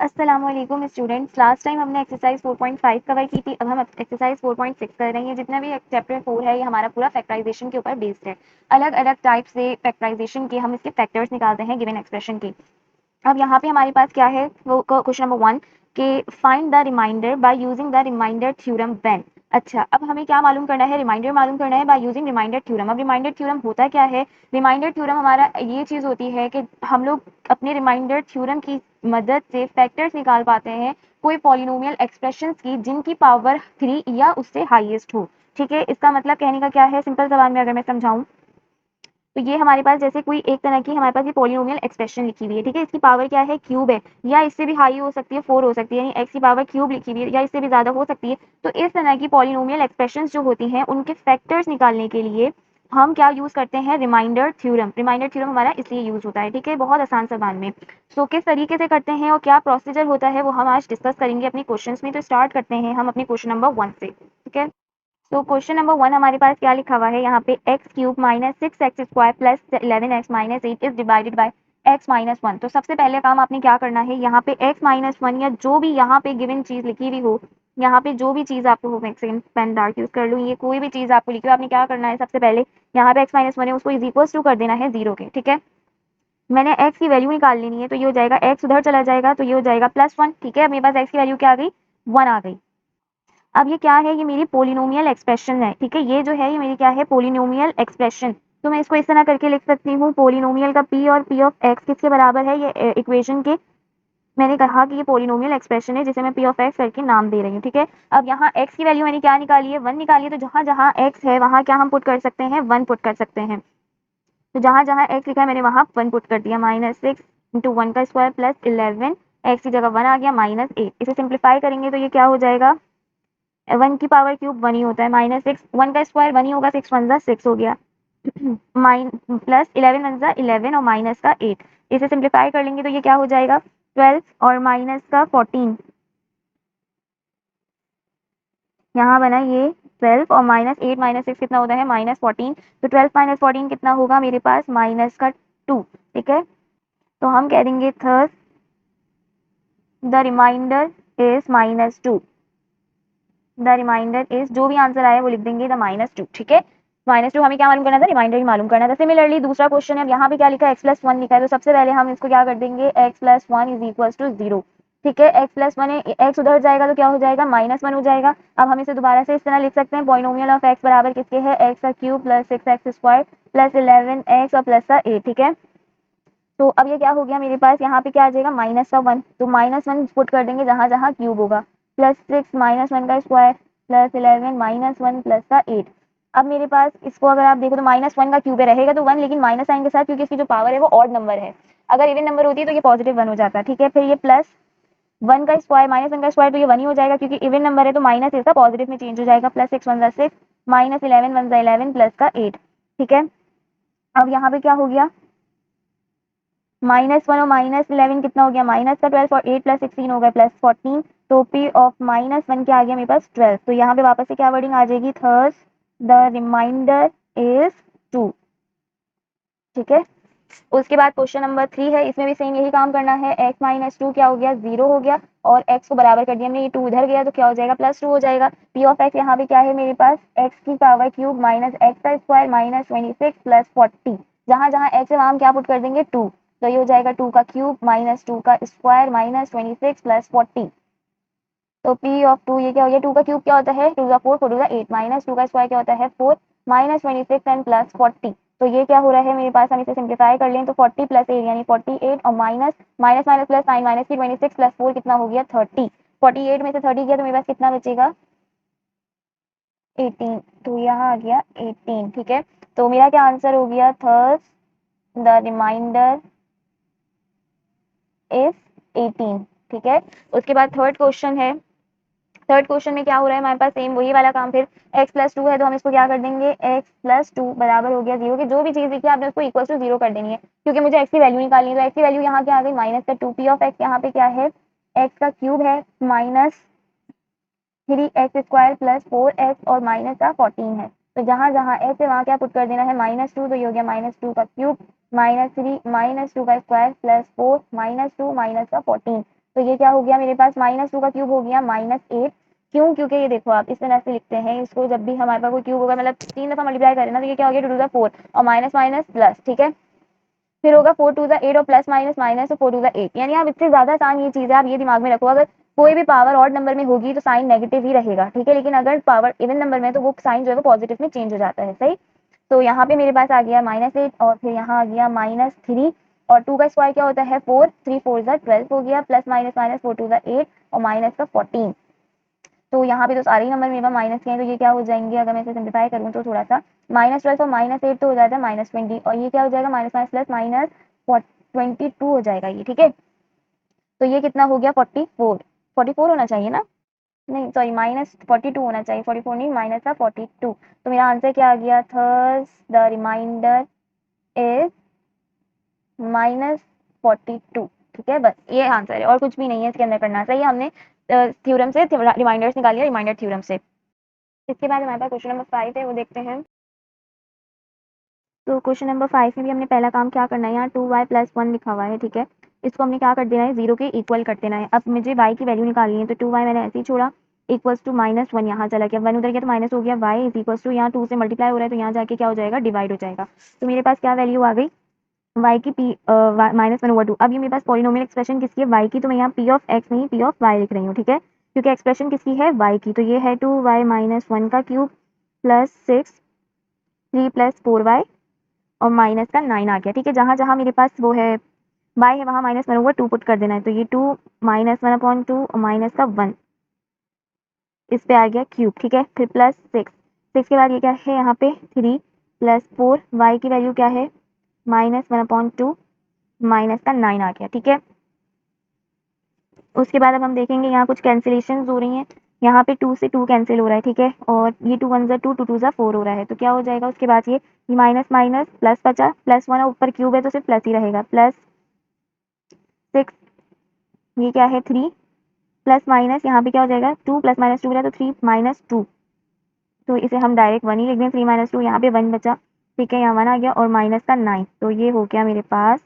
अस्सलामुअलैकुम students. Last time हमने exercise 4.5 cover की थी। अब हम एक्सरसाइज 4.6 कर रहे हैं। जितना भी चैप्टर 4 है ये हमारा पूरा फैक्टराइजेशन के ऊपर बेस्ड है। अलग अलग टाइप से फैक्टराइजेशन के हम इसके फैक्टर्स निकालते हैं गिवन एक्सप्रेशन के। अब यहाँ पे हमारे पास क्या है, वो क्वेश्चन नंबर 1 के find the remainder by using the remainder theorem when. अच्छा, अब हमें क्या मालूम करना है, रिमाइंडर मालूम करना है बाय यूजिंग रिमाइंडर थ्योरम। अब रिमाइंडर थ्योरम होता क्या है? रिमाइंडर थ्योरम हमारा ये चीज़ होती है कि हम लोग अपने रिमाइंडर थ्योरम की मदद से फैक्टर्स निकाल पाते हैं कोई पॉलिनोमियल एक्सप्रेशंस की जिनकी पावर 3 या उससे हाईएस्ट हो। ठीक है, इसका मतलब कहने का क्या है, सिंपल जबान में अगर मैं समझाऊं तो ये हमारे पास जैसे कोई एक तरह की हमारे पास ये पॉलिनोमियल एक्सप्रेशन लिखी हुई है। ठीक है, इसकी पावर क्या है, क्यूब है, या इससे भी हाई हो सकती है, 4 हो सकती है, यानी एक्स की पावर क्यूब लिखी हुई है, या इससे भी ज्यादा हो सकती है। तो इस तरह की पॉलिनोमियल एक्सप्रेशन जो होती हैं उनके फैक्टर्स निकालने के लिए हम क्या यूज करते हैं, रिमाइंडर थ्योरम। रिमाइंडर थ्योरम हमारा इसलिए यूज होता है। ठीक है, बहुत आसान जबान में। सो किस तरीके से करते हैं और क्या प्रोसीजर होता है वो हम आज डिस्कस करेंगे अपने क्वेश्चंस में। तो स्टार्ट करते हैं हम अपने क्वेश्चन नंबर 1 से। ठीक है, तो क्वेश्चन नंबर 1 हमारे पास क्या लिखा हुआ है यहाँ पे, x cube minus 6x² plus 11x minus 8 is divided by x minus 1। तो सबसे पहले काम आपने क्या करना है, यहाँ पे x माइनस 1 या जो भी यहाँ पे गिवन चीज लिखी हुई हो, यहाँ पे जो भी चीज आपको हो, एक सेकंड पेन डार्क यूज कर लूँ, ये कोई भी चीज आपको लिखी हो, आपने क्या करना है, सबसे पहले यहाँ पे x माइनस 1 है उसको इज इक्वल टू कर देना है 0 के। ठीक है, मैंने x की वैल्यू निकाल लेनी है, तो ये हो जाएगा x उधर चला जाएगा तो ये हो जाएगा +1। ठीक है, अब मेरे पास x की वैल्यू क्या आ गई, 1 आ गई। अब ये क्या है, ये मेरी पोलिनोमियल एक्सप्रेशन है। ठीक है, ये जो है ये मेरी क्या है, पोलिनोमियल एक्सप्रेशन। तो मैं इसको इस तरह करके लिख सकती हूँ, पोलिनोमियल का p और p ऑफ x किसके बराबर है, ये इक्वेशन के। मैंने कहा कि ये पोलिनोमियल एक्सप्रेशन है जिसे मैं p ऑफ x करके नाम दे रही हूँ। ठीक है, अब यहाँ x की वैल्यू मैंने क्या निकाली है, 1 निकाली है। तो जहाँ जहाँ x है वहाँ क्या हम पुट कर सकते हैं, 1 पुट कर सकते हैं। तो जहाँ जहाँ x लिखा है मैंने वहाँ 1 पुट कर दिया। -6 इंटू 1 का स्क्वायर प्लस 11, x की जगह 1 आ गया, -8। इसे सिंप्लीफाई करेंगे तो ये क्या हो जाएगा, 1 की पावर क्यूब 1 ही होता है, -6, 1 का स्क्वायर 1 ही होगा, 6 1 6 हो गया, माइन प्लस 11 1 11 और माइनस का 8। इसे सिंप्लीफाई कर लेंगे तो ये क्या हो जाएगा, 12 और माइनस का 14। यहाँ बना ये 12 और -8 -6 कितना होता है, -14। तो 12 -14 कितना होगा मेरे पास, माइनस का 2। ठीक है, तो हम कह देंगे थर्ड the remainder is -2। The remainder is, जो भी आंसर आया वो लिख देंगे द -2। ठीक है, -2 हमें क्या मालूम करना था, रिमाइंडर ही मालूम करना था। सिमिलरली दूसरा क्वेश्चन है, अब यहाँ पे क्या लिखा है, x+1 लिखा है। तो सबसे पहले हम इसको क्या कर देंगे, x+1 इज इक्वल टू 0। ठीक है, x+1 है, x उधर जाएगा तो क्या हो जाएगा, -1 हो जाएगा। अब हम इसे दोबारा से इस तरह लिख सकते हैं, पॉलिनोमियल ऑफ x बराबर किसके है, x का cube plus 6x² plus 11x और प्लस का 8। ठीक है, तो अब ये क्या हो गया मेरे पास, यहाँ पे क्या आ जाएगा, -1। तो -1 पुट कर देंगे जहां जहां क्यूब होगा, +6 -1 का स्क्वायर प्लस 11 -1 प्लस का 8। अब मेरे पास इसको अगर आप देखो तो -1 का क्यूब है, रहेगा तो 1, लेकिन माइनस साइन के साथ, क्योंकि इसकी जो पावर है वो ऑड नंबर है। अगर इवन नंबर होती है तो ये पॉजिटिव 1 हो जाता। ठीक है, फिर ये प्लस 1 का स्क्वायर -1 का स्क्वायर, तो ये 1 ही हो जाएगा, क्योंकि इवन नंबर है तो माइनस इसका पॉजिटिव में चेंज हो जाएगा, +6 1 6 -11 1 11 प्लस का 8। ठीक है, अब यहाँ पे क्या हो गया, -1 और -11 कितना हो गया, माइनस का 12 और 8 प्लस 16 हो गया +14। तो p ऑफ -1 क्या आ गया मेरे पास, 12। तो यहाँ पे वापस से क्या वर्डिंग आ जाएगी, थर्स द रिमाइंडर इज 2। ठीक है, उसके बाद क्वेश्चन नंबर 3 है, इसमें भी सेम यही काम करना है। x-2 क्या हो गया, 0 हो गया, और x को बराबर कर दिया हमने, ये 2 इधर गया तो क्या हो जाएगा, +2 हो जाएगा। p ऑफ x यहाँ पे क्या है मेरे पास, x की पावर क्यूब माइनस x का स्क्वायर -26 प्लस 40। जहां जहां x है वहां हम क्या पुट कर देंगे, 2। तो ये हो जाएगा 2 का क्यूब -2 का स्क्वायर -26 प्लस 40। तो p ऑफ 2 ये क्या हो गया, 2 का क्यूब क्या होता है, 2 का 4 4 का 8, -2 का स्क्वायर क्या होता है 4 -26 एंड प्लस 40। तो ये क्या हो रहा है मेरे पास, हम इसे सिंप्लीफाई कर लें तो 40 प्लस 8 यानी 48, और minus minus minus plus sign, minus की 26 प्लस 4 कितना हो गया, 30। 48 में से 30 गया तो मेरे पास कितना बचेगा, 18। तो यहाँ आ गया 18। ठीक है, तो मेरा क्या आंसर हो गया, थर्स द रिमाइंडर इज 18। ठीक है, उसके बाद थर्ड क्वेश्चन है। थर्ड क्वेश्चन में क्या हो रहा है हमारे पास, सेम वही वाला काम। फिर x+2 है तो हम इसको क्या कर देंगे, x+2 बराबर हो गया 0 के, जो भी चीज देखिए आपने उसको इक्वल टू 0 कर देनी है, क्योंकि मुझे x की वैल्यू निकालनी है। तो x की वैल्यू यहाँ क्या आ गई, माइनस का 2। p ऑफ x यहाँ पे क्या है, x का क्यूब है -3x² प्लस 4x और माइनस का 14 है। तो जहां जहां x है वहां क्या पुट कर देना है, -2। तो ये हो गया -2 का क्यूब -3 -2 का स्क्वायर प्लस 4 -2 माइनस का 14। तो ये क्या हो गया मेरे पास, -2 का क्यूब हो गया -8। क्यों? क्योंकि ये देखो आप इस तरह से लिखते हैं इसको, जब भी हमारे पास कोई क्यूब होगा मतलब 3 दफा मल्टीप्लाई करें ना, तो ये क्या हो गया 2 टू द 4 और माइनस माइनस प्लस, ठीक है। फिर होगा 4 टू द 8 और प्लस माइनस माइनस और 4 टू द 8। यानी आप इससे ज्यादा आसान ये चीज है, आप ये दिमाग में रखो, अगर कोई भी पावर ऑड नंबर में होगी तो साइन नेगेटिव ही रहेगा, ठीक है। लेकिन अगर पावर इवन नंबर में है तो वो साइन जो है वो पॉजिटिव में चेंज हो जाता है, सही। तो यहाँ पे मेरे पास आ गया -8 और फिर यहाँ आ गया -3 और 2 का स्क्वायर क्या होता है 4, 3 4 ज़ा 12 हो गया, प्लस माइनस माइनस 4 टू ज़ा 8 और माइनस का 14। तो यहाँ पे तो सारे ही नंबर मेरे पास माइनस के हैं, तो ये क्या हो जाएंगे, अगर मैं इसे सिंप्लीफाई करूँ तो थोड़ा सा, -12 और -8 तो हो जाता है -20 और ये क्या हो जाएगा माइनस माइनस प्लस माइनस 22 हो जाएगा ये, ठीक है। तो ये कितना हो गया 44, 44 होना चाहिए ना, नहीं सॉरी -42 होना चाहिए, 44 नहीं माइनस का 42। तो मेरा आंसर क्या आ गया, थर्स द रिमाइंडर इज -42, ठीक है। बस ये आंसर है और कुछ भी नहीं है इसके अंदर करना, सही है। हमने थ्योरम से रिमाइंडर्स निकाल लिया, रिमाइंडर थ्योरम से। इसके बाद हमारे पास क्वेश्चन नंबर 5 है, वो देखते हैं। तो क्वेश्चन नंबर 5 में भी हमने पहला काम क्या करना है, यहाँ 2y + 1 लिखा हुआ है, ठीक है। इसको हमने क्या कर देना है, 0 के इक्वल कर देना है। अब मुझे y की वैल्यू निकालनी है, तो 2y मैंने ऐसे ही छोड़ा, इक्वल्स टू -1 यहाँ चला गया, 1 उधर गया तो माइनस हो गया, y इज इक्वल्स टू यहाँ 2 से मल्टीप्लाई हो रहा है तो यहाँ जाके क्या हो जाएगा, डिवाइड हो जाएगा। तो मेरे पास क्या वैल्यू आ गई, y की p -1/2। अब ये मेरे पास पॉलिनोमियल एक्सप्रेशन किसकी है, y की, तो मैं यहाँ p ऑफ x नहीं p ऑफ y लिख रही हूँ, ठीक है। क्योंकि एक्सप्रेशन किसकी है, y की, तो ये है 2y - 1 का क्यूब प्लस 6 3 + 4y और माइनस का 9 आ गया, ठीक है। जहाँ जहाँ मेरे पास वो है y है वहाँ -1/2 पुट कर देना है, तो ये 2 -1/2 और माइनस का 1 इस पे आ गया क्यूब, ठीक है। फिर प्लस 6 के बाद ये क्या है यहाँ पे 3 + 4, y की वैल्यू क्या है -1/2 माइनस का 9 आ गया, ठीक है। उसके बाद अब हम देखेंगे यहाँ कुछ कैंसिलेशन हो रही हैं, यहाँ पे 2 से 2 कैंसिल हो रहा है, ठीक है। और ये 2 1 ज़ा 2 2 2 ज़ा 4 हो रहा है, तो क्या हो जाएगा उसके बाद ये माइनस माइनस प्लस बचा, +1 ऊपर क्यूब है तो सिर्फ प्लस ही रहेगा, प्लस 6 ये क्या है 3 प्लस माइनस यहाँ पे क्या हो जाएगा 2 + -2 बचा तो 3 - 2, तो इसे हम डायरेक्ट 1 ही लिख दें, 3 - 2 यहाँ पे 1 बचा, ठीक है, यहाँ 1 आ गया और माइनस का 9, तो ये हो गया मेरे पास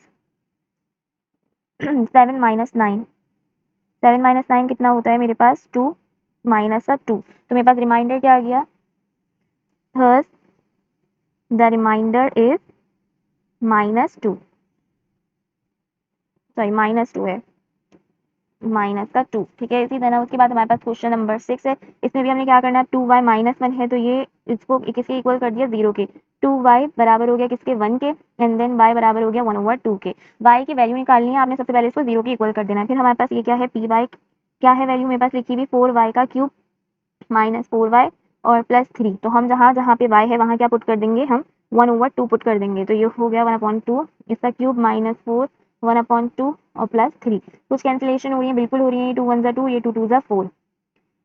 7 - 9, 7 - 9 कितना होता है मेरे पास 2 माइनस का 2। तो मेरे पास रिमाइंडर क्या आ गया, thus the remainder is -2, sorry -2 है, माइनस का 2, ठीक है। इसी तरह उसके बाद हमारे पास क्वेश्चन नंबर 6 है, इसमें भी हमने क्या करना है, 2y - 1 है तो ये इसको किसके इक्वल कर दिया 0 के, 2y बराबर हो गया किसके 1 के, एंड देन y बराबर हो गया 1/2 के। y की वैल्यू निकालनी है आपने, सबसे पहले इसको 0 के इक्वल कर देना है। फिर हमारे पास ये क्या है पी वाई, क्या है वैल्यू मेरे पास लिखी हुई 4y का क्यूब -4y और +3, तो हम जहाँ जहाँ पे y है वहाँ क्या पुट कर देंगे, हम 1/2 पुट कर देंगे, तो ये हो गया 1/2, इसका क्यूब -4 1/2 और +3। कुछ कैंसिलेशन हो रही है, बिल्कुल हो रही है, ये 2 1 ज़ा 2 ये 2 2 ज़ा 4।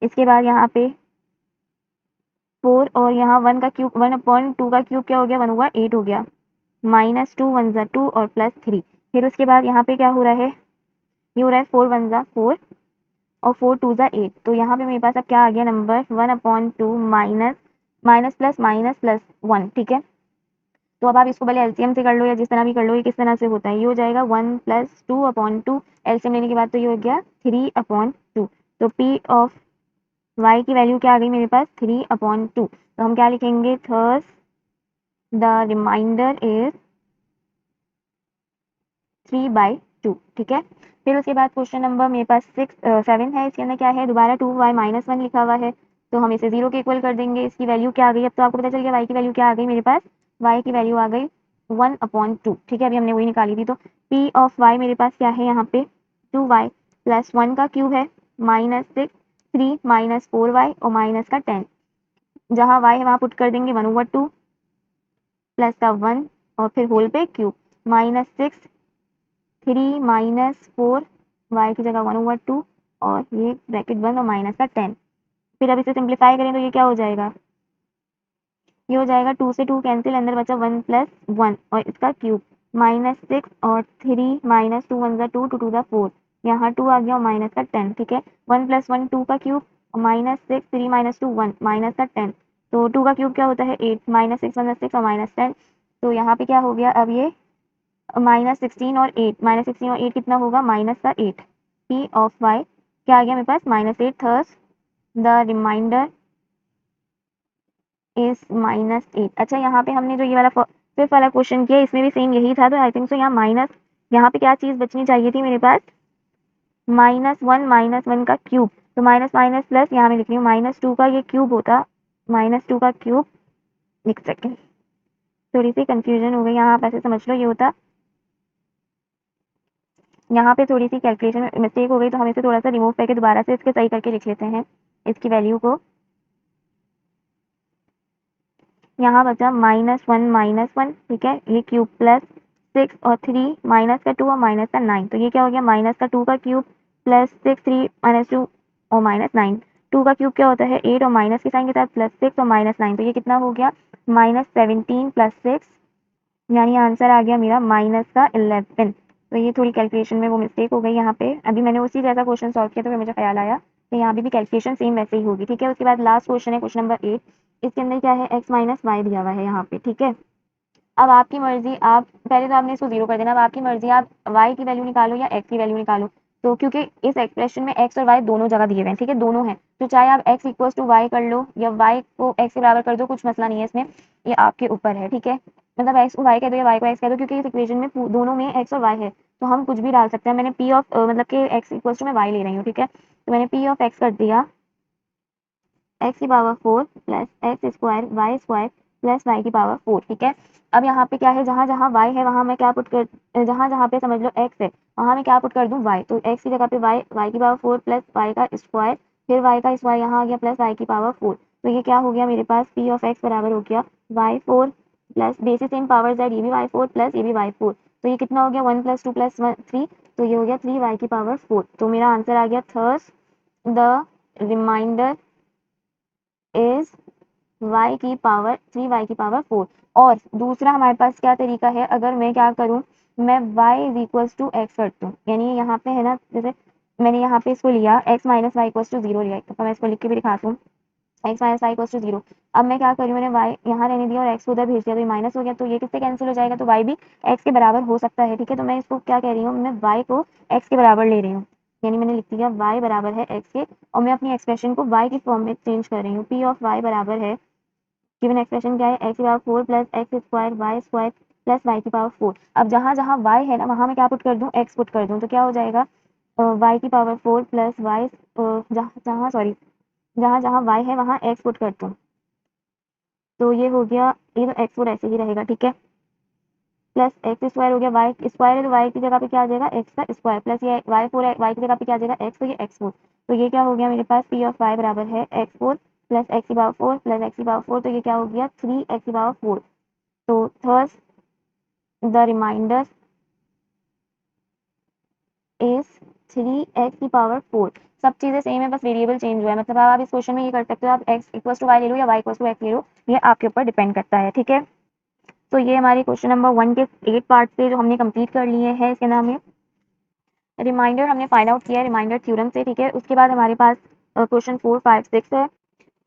इसके बाद यहाँ पे 4 और यहाँ 1 का क्यूब 1/2 का क्यूब क्या हो गया 1/8 हो गया, -2 1 ज़ा 2 और +3। फिर उसके बाद यहाँ पे क्या हो रहा है, ये हो रहा है 4 1 ज़ा 4 और 4 2 ज़ा 8, तो यहाँ पे मेरे पास अब क्या आ गया number 1/2 minus minus plus minus plus 1, ठीक है। तो अब आप इसको भले एलसीएम से कर लो या जिस तरह भी कर लो, ये किस तरह से होता है, ये हो जाएगा 1 + 2/2, एलसीएम लेने के बाद तो ये हो गया 3/2। तो पी ऑफ y की वैल्यू क्या आ गई मेरे पास 3/2, तो हम क्या लिखेंगे, थर्स द रिमाइंडर इज 3/2, ठीक है। फिर उसके बाद क्वेश्चन नंबर मेरे पास 7 है, इसके अंदर क्या है, दोबारा 2y - 1 लिखा हुआ है, तो हम इसे 0 के इक्वल कर देंगे। इसकी वैल्यू क्या आ गई, अब तो आपको पता चल गया y की वैल्यू क्या आ गई मेरे पास, y की वैल्यू आ गई 1/2, ठीक है। अभी हमने वही निकाली थी, तो p ऑफ y मेरे पास क्या है यहाँ पे 2y + 1 का क्यूब है -6 3 - 4y और माइनस का 10, जहाँ y है वहाँ पुट कर देंगे 1/2 प्लस का 1 और फिर होल पे क्यूब -6 3 - 4 y की जगह 1/2 और ये ब्रैकेट बंद और माइनस का 10। फिर अब इसे सिंप्लीफाई करें तो ये क्या हो जाएगा, ये हो जाएगा 2 से 2 कैंसिल, अंदर बचा 1 + 1 और इसका क्यूब -6 और 3 - 2 1 ज़ा 2 2 2 ज़ा 4, यहाँ 2 आ गया और माइनस का 10, ठीक है। 1 + 1 2 का क्यूब और -6 3 - 2 1 माइनस का 10, तो 2 का क्यूब क्या होता है 8 -6 1 ज़ा 6 और -10, तो यहाँ पे क्या हो गया अब ये -16 और 8 कितना होगा -8, पी ऑफ वाई क्या आ गया मेरे पास -8, थर्स द रिमाइंडर इज -8। अच्छा, यहाँ पे हमने जो ये वाला फिफ्थ वाला क्वेश्चन किया इसमें भी सेम यही था, तो आई थिंक सो यहाँ माइनस, यहाँ पे क्या चीज़ बचनी चाहिए थी मेरे पास, -1 का क्यूब, तो माइनस माइनस प्लस, यहाँ मैं लिख रही हूँ -2 का ये क्यूब होता, -2 का क्यूब, एक सेकेंड थोड़ी सी कंफ्यूजन हो गई यहाँ, आप ऐसे समझ लो ये होता, यहाँ पे थोड़ी सी कैलकुलेशन में मिस्टेक हो गई, तो हम इसे थोड़ा सा रिमूव करके दोबारा से इसके सही करके लिख लेते हैं इसकी वैल्यू को। यहाँ बचा -1, ठीक है, ये क्यूब प्लस 6 और 3 माइनस का 2 और माइनस का 9, तो ये क्या हो गया माइनस का 2 का क्यूब प्लस 6, 3 -2 और -9, 2 का क्यूब क्या होता है 8 और माइनस के साइन के साथ प्लस 6 और -9, तो ये कितना हो गया -17 प्लस 6, यानी आंसर आ गया मेरा -11। तो ये थोड़ी कैलकुलेशन में वो मिस्टेक हो गई यहाँ पे, अभी मैंने उसी जैसा क्वेश्चन सॉल्व किया तो फिर मुझे ख्याल आया कि यहाँ भी कैलकुलेशन सेम वैसे ही होगी, ठीक है। उसके बाद लास्ट क्वेश्चन है क्वेश्चन नंबर 8, इसके अंदर क्या है x माइनस वाई दिया हुआ है यहाँ पे, ठीक है। अब आपकी मर्जी, आप पहले तो आपने इसको जीरो कर देना, अब आपकी मर्जी आप y की वैल्यू निकालो या x की वैल्यू निकालो, तो क्योंकि इस एक्सप्रेशन में x और y दोनों जगह दिए हुए हैं, ठीक है, दोनों हैं, तो चाहे आप x इक्वल्स टू वाई कर लो या y को x के बराबर कर दो, कुछ मसला नहीं है इसमें, ये आपके ऊपर है, ठीक है। मतलब x को y कह दो या y को x कह दो, क्योंकि इस इक्वेशन में दोनों में x और y है, तो हम कुछ भी डाल सकते हैं। मैंने p ऑफ मतलब कि x इक्वल्स टू मैं y ले रही हूँ, ठीक है, तो मैंने p ऑफ x कर दिया x की power 4 plus x square y square plus y की पावर 4, ठीक है। अब यहाँ पे क्या है, जहाँ जहाँ y है वहाँ मैं क्या पुट कर, जहाँ जहाँ पे समझ लो x है वहाँ मैं क्या पुट कर दूँ y, तो x की जगह पे y की पावर 4 प्लस y का स्क्वायर, फिर y का स्क्वायर यहाँ आ गया प्लस y की पावर 4, तो ये क्या हो गया मेरे पास p ऑफ x बराबर हो गया y4 plus basis same power z, ये भी y4 प्लस ये भी y4, तो ये कितना हो गया 1 + 2 + 1 3, तो ये हो गया 3y की पावर 4, तो मेरा आंसर आ गया thus the remainder is y की पावर 3y की पावर 4। और दूसरा हमारे पास क्या तरीका है, अगर मैं क्या करूं, मैं y is equals to x कर दूं, यानी यहाँ पे है ना, जैसे मैंने यहाँ पे इसको लिया x minus y equals to 0 लिया, तो मैं इसको लिख के भी दिखाता हूँ, x minus y equals to 0। अब मैं क्या करूँ, मैंने y यहाँ रहने दिया और x को उधर भेज दिया, तो ये माइनस हो गया, तो ये किससे कैंसिल हो जाएगा, तो y भी x के बराबर हो सकता है, ठीक है। तो मैं इसको क्या कह रही हूँ, मैं y को x के बराबर ले रही हूँ, यानी मैंने लिख दिया y बराबर है x के, और मैं अपनी एक्सप्रेशन को y की फॉर्म में चेंज कर रही हूँ। p ऑफ y बराबर है, गिवन एक्सप्रेशन क्या है, x की power 4 plus x square y square plus y की पावर 4। अब जहाँ जहाँ y है ना वहाँ मैं क्या पुट कर दूँ, x पुट कर दूँ, तो क्या हो जाएगा y की पावर 4 प्लस वाई, जहाँ जहाँ सॉरी जहाँ जहाँ y है वहाँ x पुट कर दूँ, तो ये हो गया, ये तो x4 ऐसे ही रहेगा, ठीक है, प्लस एक्स स्क्वायर हो गया, वाई स्क्वायर है तो वाई की जगह पे क्या आ जाएगा एक्स का स्क्वायर, प्लस ये y4 है, वाई की जगह पे क्या आ जाएगा एक्स, तो ये x4, तो ये क्या हो गया मेरे पास p ऑफ y बराबर है x4 प्लस एक्स की पावर 4 प्लस एक्स की पावर 4, तो ये क्या हो गया 3x की पावर 4, तो थर्स द रिमाइंडर इज 3x की पावर 4। सब चीज़ें सेम है, बस वेरिएबल चेंज हुआ है, मतलब आप इस क्वेश्चन में ये कर सकते हो, आप x इक्वल्स टू वाई ले लो या y इक्वल्स टू x ले लो, ये आपके ऊपर डिपेंड करता है, ठीक है। तो ये हमारे क्वेश्चन नंबर 1 के 8 पार्ट से जो हमने कंप्लीट कर लिए हैं, इसके नाम है रिमाइंडर, हमने फाइंड आउट किया है रिमाइंडर थ्योरम से, ठीक है। उसके बाद हमारे पास क्वेश्चन 4, 5, 6 है।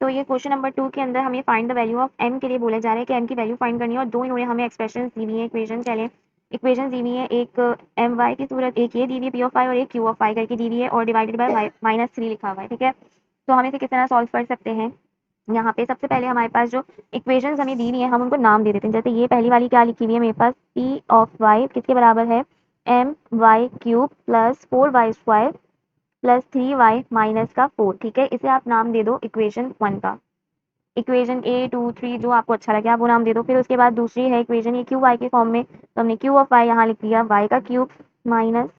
तो ये क्वेश्चन नंबर 2 के अंदर हमें find the value of m के लिए बोला जा रहा है कि m की वैल्यू फाइंड करनी है, और दो इन्होंने हमें एक्सप्रेशन दी हुई है, इक्वेशन कह लें, इक्वेशन दी हुई है, एक एम वाई की सूरत, एक ये दी हुई है पी ऑफ वाई, और एक क्यू ऑफ वाई करके दी हुई है, और डिवाइडेड बाय -3 लिखा हुआ है, ठीक है। तो हम इसे किस तरह सॉल्व कर सकते हैं, यहाँ पे सबसे पहले हमारे पास जो इक्वेशंस हमें दी हुई है हम उनको नाम दे देते हैं, जैसे ये पहली वाली क्या लिखी हुई है मेरे पास, पी ऑफ वाई किसके बराबर है, m y cube plus 4y square plus 3y minus का 4, ठीक है, इसे आप नाम दे दो इक्वेशन 1 का, इक्वेशन ए 2 3 जो आपको अच्छा लगे आप वो नाम दे दो। फिर उसके बाद दूसरी है इक्वेशन ये क्यू वाई के फॉर्म में, तो हमने क्यू ऑफ वाई यहाँ लिख दिया वाई का क्यूब माइनस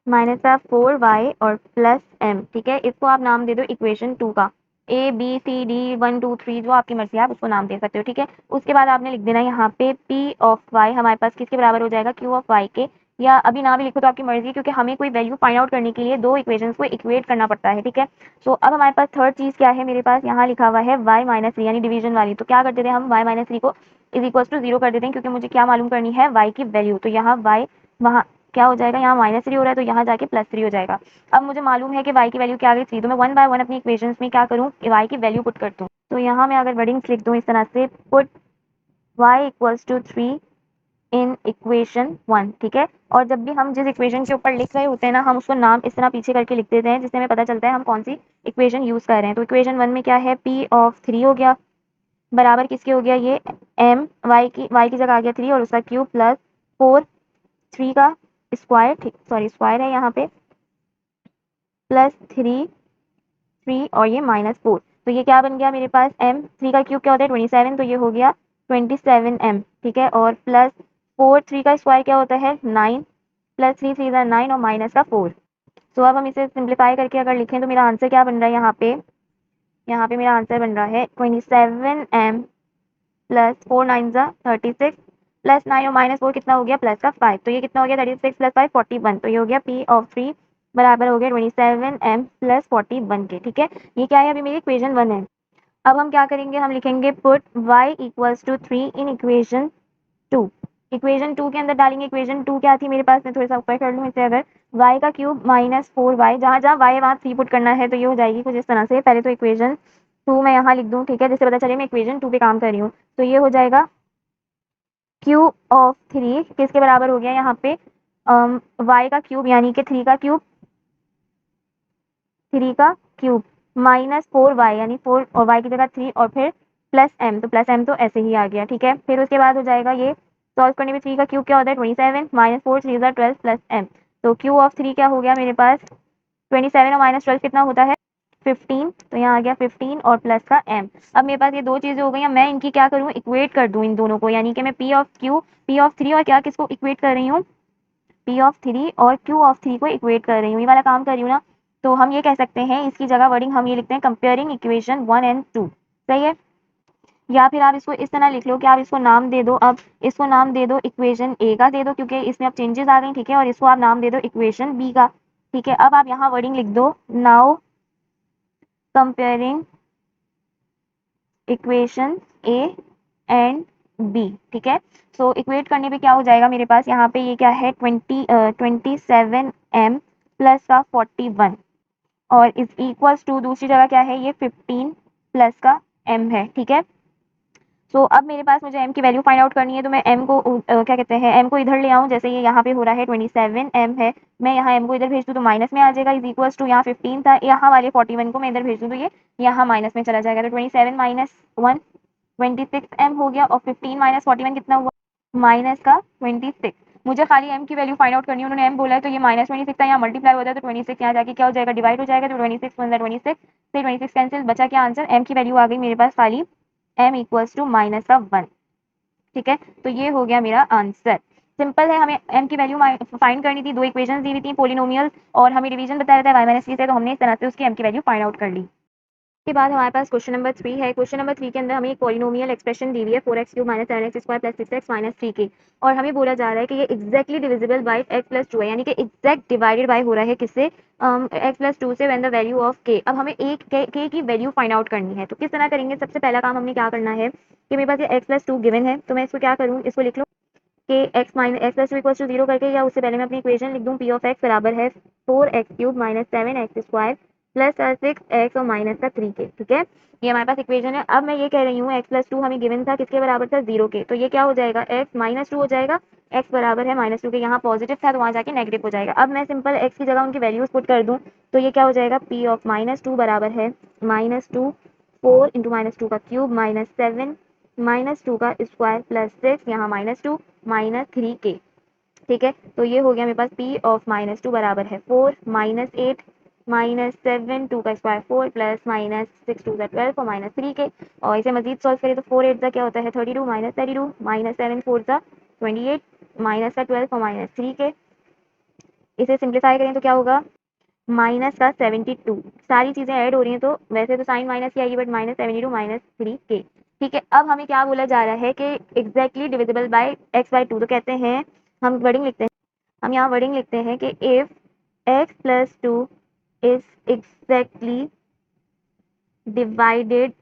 माइनस का 4y और प्लस m, ठीक है, इसको आप नाम दे दो इक्वेशन 2 का, ए बी सी डी 1 2 3 जो आपकी मर्जी है आप उसको नाम दे सकते हो, ठीक है। उसके बाद आपने लिख देना यहाँ पे p ऑफ y हमारे पास किसके बराबर हो जाएगा, q ऑफ y के, या अभी ना भी लिखो तो आपकी मर्जी, क्योंकि हमें कोई वैल्यू फाइंड आउट करने के लिए दो इक्वेशंस को इक्वेट करना पड़ता है, ठीक है। सो अब हमारे पास थर्ड चीज क्या है, मेरे पास यहाँ लिखा हुआ है y माइनस 3 यानी डिवीजन वाली, तो क्या करते थे हम y माइनस 3 को इज इक्वल टू 0 कर देते हैं, क्योंकि मुझे क्या मालूम करनी है y की वैल्यू, तो यहाँ y वहाँ क्या हो जाएगा, यहाँ -3 हो रहा है तो यहाँ जाके +3 हो जाएगा। अब मुझे मालूम है कि y की वैल्यू क्या आ गई 3, तो मैं 1 बाय 1 अपनी इक्वेशंस में क्या करूँ, y की वैल्यू पुट कर दूँ, तो यहाँ मैं अगर वर्डिंग्स लिख दूँ इस तरह से, put y equals to 3 in equation 1, ठीक है। और जब भी हम जिस इक्वेशन के ऊपर लिख रहे होते हैं ना, हम उसको नाम इस तरह पीछे करके लिख देते हैं जिससे हमें पता चलता है हम कौन सी इक्वेशन यूज कर रहे हैं। तो इक्वेशन 1 में क्या है, p ऑफ 3 हो गया, बराबर किसके हो गया, ये m y की जगह आ गया 3 और उसका क्यूब प्लस 4 3 का स्क्वायर, ठीक सॉरी स्क्वायर है यहाँ पे, प्लस 3 और ये -4। तो ये क्या बन गया मेरे पास, m 3 का क्यूब क्या होता है 27, तो ये हो गया 27m, ठीक है। और प्लस 4 3 का स्क्वायर क्या होता है 9, प्लस 3 3 9 और माइनस का 4। तो अब हम इसे सिंप्लीफाई करके अगर लिखें तो मेरा आंसर क्या बन रहा है यहाँ पे मेरा आंसर बन रहा है 27m प्लस 4 9 36 प्लस 9 और -4 कितना हो गया प्लस का 5। तो ये कितना हो गया 36 प्लस 5 41। तो ये हो गया p ऑफ 3 बराबर हो गया 27m प्लस 41 के, ठीक है। ये क्या है, अभी मेरी इक्वेशन 1 है। अब हम क्या करेंगे, हम लिखेंगे put y equals to 3 in equation 2। Equation 2 के अंदर डालेंगे, इक्वेशन 2 क्या थी मेरे पास, मैं थोड़ा सा ऊपर कर लूँ इसे, अगर y का क्यूब -4y, जहाँ जहाँ y है वहाँ 3 पुट करना है, तो ये हो जाएगी कुछ इस तरह से। पहले तो इक्वेशन 2 मैं यहाँ लिख दूँ, ठीक है, जिससे पता चले मैं इक्वेशन 2 पे काम कर रही हूँ। तो ये हो जाएगा क्यूब ऑफ 3 किसके बराबर हो गया यहाँ पे, y का क्यूब यानी कि 3 का क्यूब -4y यानी 4 और y की जगह 3 और फिर प्लस m, तो प्लस m तो ऐसे ही आ गया, ठीक है। फिर उसके बाद हो जाएगा ये सॉल्व करने में 3 का क्यूब क्या होता है 27 -4 3 12 प्लस m। तो क्यूब ऑफ 3 क्या हो गया मेरे पास 27 और -12 कितना होता है 15, तो यहाँ आ गया 15 और प्लस का m। अब मेरे पास ये दो चीजें हो गई, मैं इनकी क्या करूँ, इक्वेट कर दूँ इन दोनों को, यानी कि मैं p ऑफ 3 और क्या किसको इक्वेट कर रही हूँ, p ऑफ 3 और q ऑफ 3 को इक्वेट कर रही हूँ, ये वाला काम कर रही हूँ ना। तो हम ये कह सकते हैं, इसकी जगह वर्डिंग हम ये लिखते हैं कंपेयरिंग इक्वेशन 1 एंड 2, सही है। या फिर आप इसको इस तरह लिख लो कि आप इसको नाम दे दो, अब इसको नाम दे दो इक्वेशन ए का दे दो, क्योंकि इसमें अब चेंजेस आ गई, ठीक है। और इसको आप नाम दे दो इक्वेशन बी का, ठीक है। अब आप यहाँ वर्डिंग लिख दो, now comparing equation A and B, ठीक है। सो इक्वेट करने पे क्या हो जाएगा मेरे पास, यहाँ पे ये क्या है 27m प्लस का 41 और इज इक्वल्स टू दूसरी जगह क्या है, ये 15 प्लस का m है, ठीक है। सो अब मेरे पास मुझे m की वैल्यू फाइंड आउट करनी है, तो मैं m को क्या कहते हैं m को इधर ले आऊँ, जैसे ये यहाँ पे हो रहा है 27m है, मैं यहाँ m को इधर भेज दूँ तो माइनस में आ जाएगा, इज इक्वल्स टू यहाँ 15 था, यहाँ वाले 41 को मैं इधर भेज दूँ तो ये यहाँ माइनस में चला जाएगा, तो 27 - 1 26m हो गया और 15 - 41 कितना हुआ माइनस का 26। मुझे खाली m की वैल्यू फाइंड आउट करनी है, उन्होंने m बोला है तो ये -26 था, यहाँ मल्टीप्लाई हो जाए तो 26 यहाँ जाके क्या हो जाएगा डिवाइड हो जाएगा, तो 26 1 26 से 26 कैंसिल, बचा क्या आंसर, m की वैल्यू आ गई मेरे पास खाली m इक्वल्स टू -1, ठीक है। तो ये हो गया मेरा आंसर, सिंपल है। हमें m की वैल्यू फाइंड करनी थी, दो इक्वेशंस दी हुई थी पोलिनोमियल और हमें डिवीजन बताया था y - 3 से, तो हमने इस तरह से उसकी m की वैल्यू फाइंड आउट कर ली। के बाद हमारे पास क्वेश्चन नंबर 3 है। क्वेश्चन नंबर 3 के अंदर हमें एक पॉलिनोमियल एक्सप्रेशन दी हुई है 4x³ - 7x² + 6x - 3k, और हमें बोला जा रहा है कि ये एग्जैक्टली डिविजिबल बाय x + 2 है, यानी कि एग्जैक्ट डिवाइडेड बाय हो रहा है किससे, x + 2 से, when the value of k। अब हमें एक k की वैल्यू फाइंड आउट करनी है, तो किस तरह करेंगे, सबसे पहला काम हमने क्या करना है कि मेरे पास ये x + 2 गिवन है, तो मैं इसको क्या करूँ, इसको लिख लूँ कि x + 2 = 0 करके, या उससे पहले मैं अपनी इक्वेशन लिख दूँ, p ऑफ x बराबर है 4x³ - 7x² प्लस 6x और माइनस का 3k, ठीक है। ये हमारे पास इक्वेशन है। अब मैं ये कह रही हूँ x + 2 हमें गिवन था किसके बराबर था 0 के, तो ये क्या हो जाएगा x - 2 हो जाएगा, x बराबर है -2 के, यहाँ पॉजिटिव था तो वहाँ जाके नेगेटिव हो जाएगा। अब मैं सिंपल x की जगह उनकी वैल्यूज पुट कर दूँ, तो ये क्या हो जाएगा p ऑफ -2 बराबर है -2 4 × -2 का क्यूब -7 -2 का स्क्वायर प्लस 6 यहाँ -2 -3k, ठीक है। तो ये हो गया मेरे पास p ऑफ -2 बराबर है 4 -8 -7 2 का स्क्वायर 4 प्लस -6 2 का 12 और -3k, और इसे मजीद सॉल्व करें तो 4 8 का क्या होता है 32 -32 -7 4 का 28 माइनस का 12 और -3k, इसे सिंप्लीफाई करें तो क्या होगा माइनस का 72, सारी चीजें ऐड हो रही हैं तो वैसे तो साइन माइनस की आएगी, बट -72 -3k, ठीक है। अब हमें क्या बोला जा रहा है कि एग्जैक्टली डिविजिबल बाय x/2, तो कहते हैं हम वर्डिंग लिखते हैं, हम यहाँ वर्डिंग लिखते हैं कि if x + 2 is exactly divided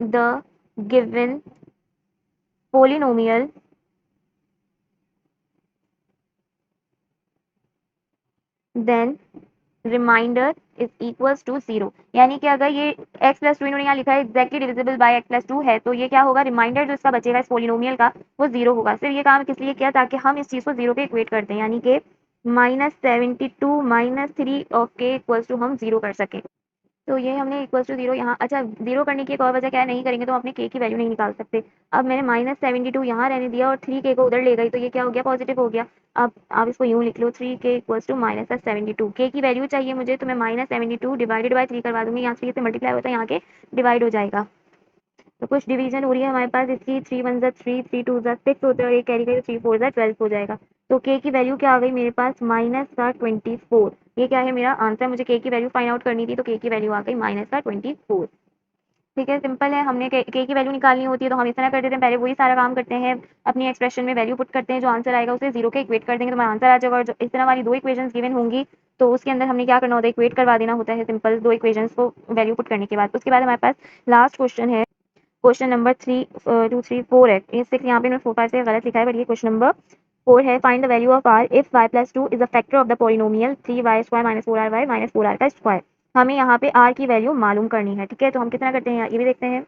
the given polynomial, then remainder is equals to 0, यानी कि अगर ये x प्लस टू इन्होंने यहाँ लिखा है exactly divisible by x plus two है, तो ये क्या होगा, रिमाइंडर जो इसका बचेगा इस पोलिनोमियल का वो 0 होगा। सिर्फ ये काम किस लिए किया, ताकि हम इस चीज़ को 0 पे इक्वेट करते हैं, यानी कि -72 -3 ऑफ के इक्वल्स टू हम 0 कर सकें। तो ये हमने इक्वल्स टू 0 यहाँ, अच्छा 0 करने की एक और वजह क्या है, नहीं करेंगे तो हम अपने के की वैल्यू नहीं निकाल सकते। अब मैंने -72 यहाँ रहने दिया और 3 के को उधर ले गई, तो ये क्या हो गया, पॉजिटिव हो गया। अब आप इसको यूँ लिख लो, 3 के इक्वल्स टू -72, के की वैल्यू चाहिए मुझे, तो मैं -72 डिवाइडेड बाय 3 करवा दूंगी, यहाँ 3 से मल्टीप्लाई होता है, यहाँ के डिवाइड हो जाएगा। तो कुछ डिवीजन हो रही है हमारे पास इसकी, 3 1 ज़ा 3, 3 2 ज़ा 6 होता है, और एक कैरी का 3 4 ज़ा 12 हो जाएगा। तो के की वैल्यू क्या आ गई मेरे पास, -24। ये क्या है मेरा आंसर, मुझे के की वैल्यू फाइंड आउट करनी थी, तो के की वैल्यू आ गई -24। ठीक है, सिंपल है। हमने के की वैल्यू निकालनी होती है तो हम इस तरह कर देते हैं, पहले वही सारा काम करते हैं, अपनी एक्सप्रेशन में वैल्यू पुट करते हैं, जो आंसर आएगा उसे 0 के इक्वेट कर देंगे तो हमारा आंसर आ जाएगा। और जो इस तरह वाली दो इक्वेशंस गिवन होंगी तो उसके अंदर हमने क्या करना होता है, इक्वेट करवा देना होता है, सिंपल दो इक्वेशंस को वैल्यू पुट करने के बाद। उसके बाद हमारे पास लास्ट क्वेश्चन है, क्वेश्चन नंबर 3 2 3 4 है, ये 6 यहाँ पे मैं 4 5 से गलत लिखा है, बट ये क्वेश्चन नंबर 4 है। Find the value of r if y plus 2 is a factor of the polynomial 3y² minus 4ry minus 4r का स्क्वायर। हमें यहाँ पे r की वैल्यू मालूम करनी है, ठीक है। तो हम कितना करते हैं ये भी देखते हैं।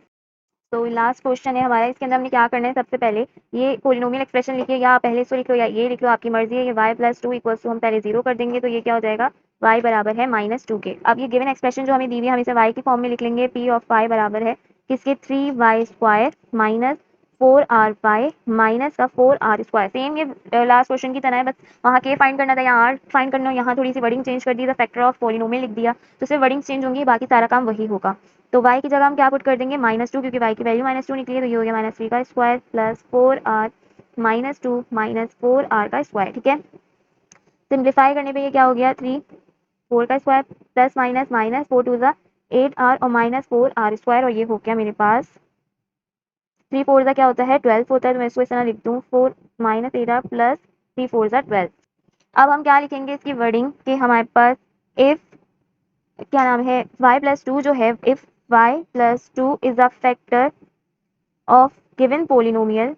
तो लास्ट क्वेश्चन है हमारा, इसके अंदर हमने क्या करना है, सबसे पहले ये पोलिनोमियल एक्सप्रेशन लिखिए, या पहले इसको लिख लो या ये लिख लो, आपकी मर्जी है। ये y प्लस 2 इक्वल्स टू हम पहले 0 कर देंगे, तो ये क्या हो जाएगा, y बराबर है -2 के। अब ये गिवन एक्सप्रेशन जो हमें दी हुई है हम इसे y की फॉर्म में लिख लेंगे, p ऑफ y बराबर है किसके, 3y² माइनस 4r माइनस का 4r²। सेम ये लास्ट क्वेश्चन की तरह है, बस वहाँ के फाइंड करना था, यहाँ r फाइंड करना, यहाँ थोड़ी सी वर्डिंग चेंज कर दी, द फैक्टर ऑफ पोलिनोमियल लिख दिया, तो सिर्फ वर्डिंग चेंज होंगी, बाकी सारा काम वही होगा। तो y की जगह हम क्या पुट कर देंगे, -2, क्योंकि y की वैल्यू -2 निकली है, तो ये हो गया -3 का square plus 4r -2 minus 4r का स्क्वायर, ठीक है। सिंप्लीफाई करने पे ये क्या हो गया, 3 4 का स्क्वायर प्लस माइनस माइनस 4 2 ज़ा 8r और माइनस 4r², और ये हो गया मेरे पास 3 4 ज़ा क्या होता है 12 होता है, तो मैं इसको इस तरह लिख दूँ, 4 -8r प्लस 3 4 ज़ा 12। अब हम क्या लिखेंगे इसकी वर्डिंग कि हमारे पास इफ क्या नाम है, y प्लस 2 जो है, if y plus 2 is a factor of given polynomial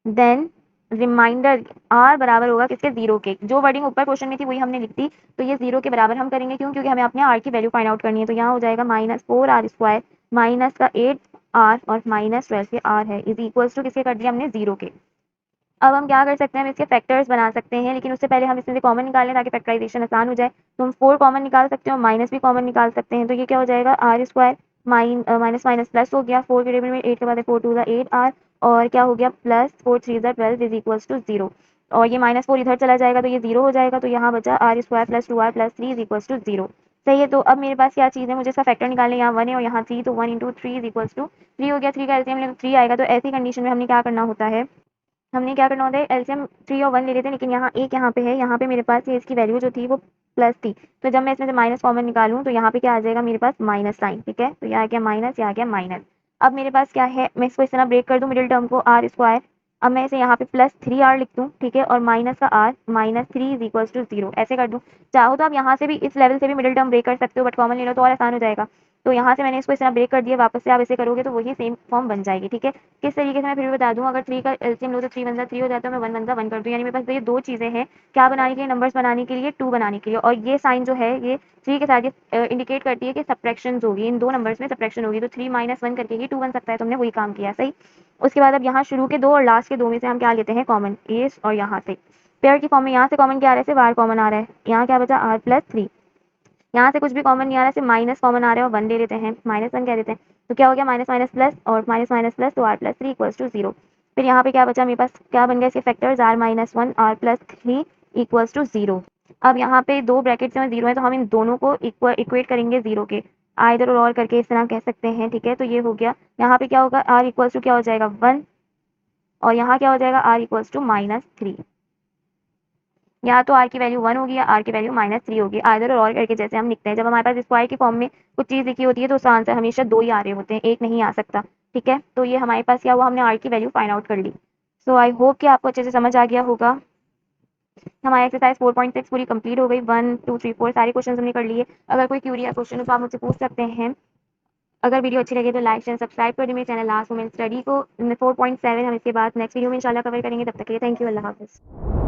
then remainder r बराबर होगा किसके, 0 के। जो वर्डिंग ऊपर क्वेश्चन में थी वही हमने लिख दी, तो ये 0 के बराबर हम करेंगे, क्यों, क्योंकि हमें अपने r की वैल्यू फाइंड आउट करनी है। तो यहाँ हो जाएगा -4r² माइनस का 8r और माइनस 12 के r है इज इक्वल्स टू किसके कर दिया हमने, 0 के। अब हम क्या कर सकते हैं, हम इसके फैक्टर्स बना सकते हैं, लेकिन उससे पहले हम इसमें से कॉमन निकाल लें ताकि फैक्टराइजेशन आसान हो जाए। तो हम 4 कॉमन निकाल सकते हैं और माइनस भी कॉमन निकाल सकते हैं, तो ये क्या हो जाएगा, r² माइनस माइनस प्लस हो गया, 4 के टेबल में 8 के बाद 4 2 ज़ा 8r, और क्या हो गया प्लस 4 3 ज़ा 12 इज इक्वल्स टू 0, और ये -4 इधर चला जाएगा तो ये 0 हो जाएगा, तो यहाँ बचा r² plus 2r plus 3 is equals to 0। सही है, तो अब मेरे पास क्या चीज़ है, मुझे इसका फैक्टर निकालना है, यहाँ 1 है और यहाँ 3, तो 1 इंटू 3 इज इक्वल्स टू 3 हो गया, 3 का एलसीएम 3 आएगा। तो ऐसी कंडीशन में हमने क्या करना होता है, हमने क्या करना होता है, एलसीएम 3 और 1 ले लेते हैं, लेकिन यहाँ एक यहाँ पे है, यहाँ पे मेरे पास ये इसकी वैल्यू जो थी वो प्लस थी, तो जब मैं इसमें से माइनस कॉमन निकालूं तो यहाँ पे क्या आ जाएगा मेरे पास, माइनस साइन, ठीक है। तो यहाँ आ गया माइनस, यहाँ आ गया माइनस। अब मेरे पास क्या है, मैं इसको इस तरह ब्रेक कर दूं मिडिल टर्म को, r²। अब मैं इसे यहाँ पे प्लस 3r लिख दूँ, ठीक है, और माइनस का r -3 इज इक्वल्स टू 0 ऐसे कर दूँ। चाहो तो आप यहाँ से भी इस लेवल से भी मिडिल टर्म ब्रेक कर सकते हो, बट कॉमन ले लो तो और आसान हो जाएगा। तो यहाँ से मैंने इसको इस तरह ब्रेक कर दिया, वापस से आप इसे करोगे तो वही सेम फॉर्म बन जाएगी, ठीक है। किस तरीके से मैं फिर भी बता दूँ, अगर 3 का एलसीएम लो तो 3 1 ज़ा 3 हो जाता है, मैं 1 1 ज़ा 1 कर दूँ, यानी मेरे पास ये दो चीज़ें हैं, क्या बनाने के लिए, नंबर्स बनाने के लिए, 2 बनाने के लिए। और ये साइन जो है ये 3 के साथ ये इंडिकेट करती है कि सब्ट्रैक्शन होगी, इन दो नंबर्स में सब्ट्रैक्शन होगी, तो 3 -1 करके ही 2 बन सकता है, तो हमने वही काम किया, सही। उसके बाद अब यहाँ शुरू के दो और लास्ट के दो में से हम क्या लेते हैं कॉमन, ये और यहाँ से पेयर की फॉर्म में यहाँ से कॉमन क्या आ रहा है, सिर्फ r कॉमन आ रहा है, यहाँ क्या बचा r प्लस 3, यहाँ से कुछ भी कॉमन नहीं आ रहा है, सिर्फ माइनस कॉमन आ रहा है और 1 ले लेते हैं, -1 कह देते हैं, तो क्या हो गया माइनस माइनस प्लस और माइनस माइनस प्लस, तो r प्लस 3 इक्वल्स टू 0। फिर यहाँ पे क्या बचा मेरे पास, क्या बन गया इसके factors, r-1 r plus 3 equals to 0। अब यहाँ पे दो ब्रैकेट्स में 0 है, तो हम इन दोनों को इक्वेट करेंगे 0 के, आइदर और करके इस तरह कह सकते हैं, ठीक है। तो ये हो गया, यहाँ पे क्या होगा, r इक्वल्स टू क्या हो जाएगा 1, और यहाँ क्या हो जाएगा r इक्वल्स टू -3। या तो r की वैल्यू 1 होगी या r की वैल्यू -3 होगी, आइदर और करके जैसे हम लिखते हैं। जब हमारे पास स्क्वायर की फॉर्म में कुछ चीज़ लिखी होती है तो उसका आंसर हमेशा 2 ही आ रहे होते हैं, एक नहीं आ सकता, ठीक है। तो ये हमारे पास क्या हुआ, हमने r की वैल्यू फाइंड आउट कर ली। सो आई होप कि आपको अच्छे से समझ आ गया होगा। हमारी एक्सरसाइज 4.6 पूरी कंप्लीट हो गई, 1 2 3 4 सारे क्वेश्चन हमने कर लिए। अगर कोई क्यूरी या क्वेश्चन हो तो आप मुझसे पूछ सकते हैं। अगर वीडियो अच्छी लगे तो लाइक शेयर सब्सक्राइब कर दें मेरे चैनल लास्ट मोमेंट स्टडी को। 4.7 हम इसके बाद नेक्स्ट वीडियो में इंशाल्लाह कवर करेंगे। तब तक के लिए थैंक यू, अल्लाह हाफ़िज़।